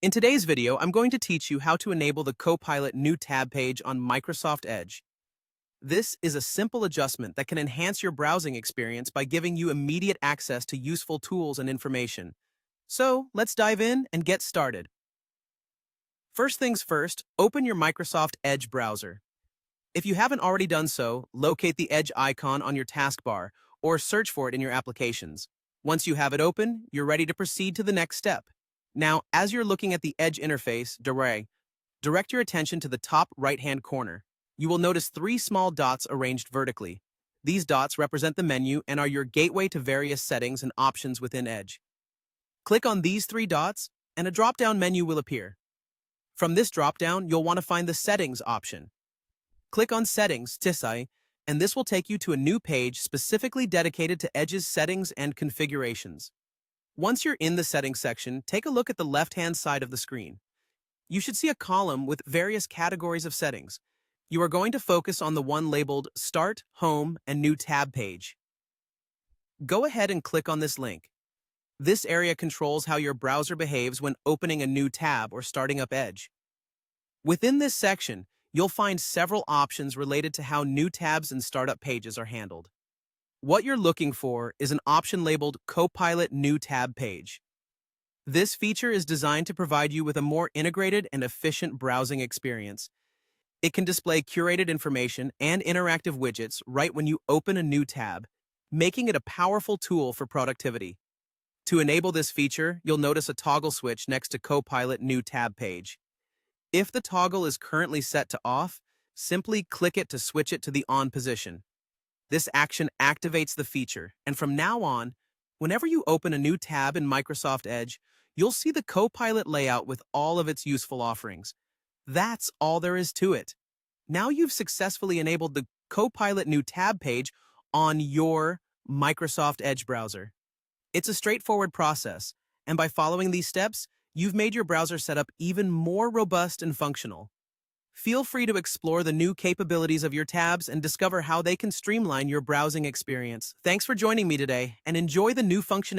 In today's video, I'm going to teach you how to enable the Copilot new tab page on Microsoft Edge. This is a simple adjustment that can enhance your browsing experience by giving you immediate access to useful tools and information. So, let's dive in and get started. First things first, open your Microsoft Edge browser. If you haven't already done so, locate the Edge icon on your taskbar or search for it in your applications. Once you have it open, you're ready to proceed to the next step. Now, as you're looking at the Edge interface, direct your attention to the top right-hand corner. You will notice three small dots arranged vertically. These dots represent the menu and are your gateway to various settings and options within Edge. Click on these three dots, and a drop-down menu will appear. From this drop-down, you'll want to find the Settings option. Click on Settings, and this will take you to a new page specifically dedicated to Edge's settings and configurations. Once you're in the Settings section, take a look at the left-hand side of the screen. You should see a column with various categories of settings. You are going to focus on the one labeled Start, Home, and New Tab page. Go ahead and click on this link. This area controls how your browser behaves when opening a new tab or starting up Edge. Within this section, you'll find several options related to how new tabs and startup pages are handled. What you're looking for is an option labeled Copilot New Tab Page. This feature is designed to provide you with a more integrated and efficient browsing experience. It can display curated information and interactive widgets right when you open a new tab, making it a powerful tool for productivity. To enable this feature, you'll notice a toggle switch next to Copilot New Tab Page. If the toggle is currently set to off, simply click it to switch it to the on position. This action activates the feature, and from now on, whenever you open a new tab in Microsoft Edge, you'll see the Copilot layout with all of its useful offerings. That's all there is to it. Now you've successfully enabled the Copilot New Tab page on your Microsoft Edge browser. It's a straightforward process, and by following these steps, you've made your browser setup even more robust and functional. Feel free to explore the new capabilities of your tabs and discover how they can streamline your browsing experience. Thanks for joining me today, and enjoy the new functionality.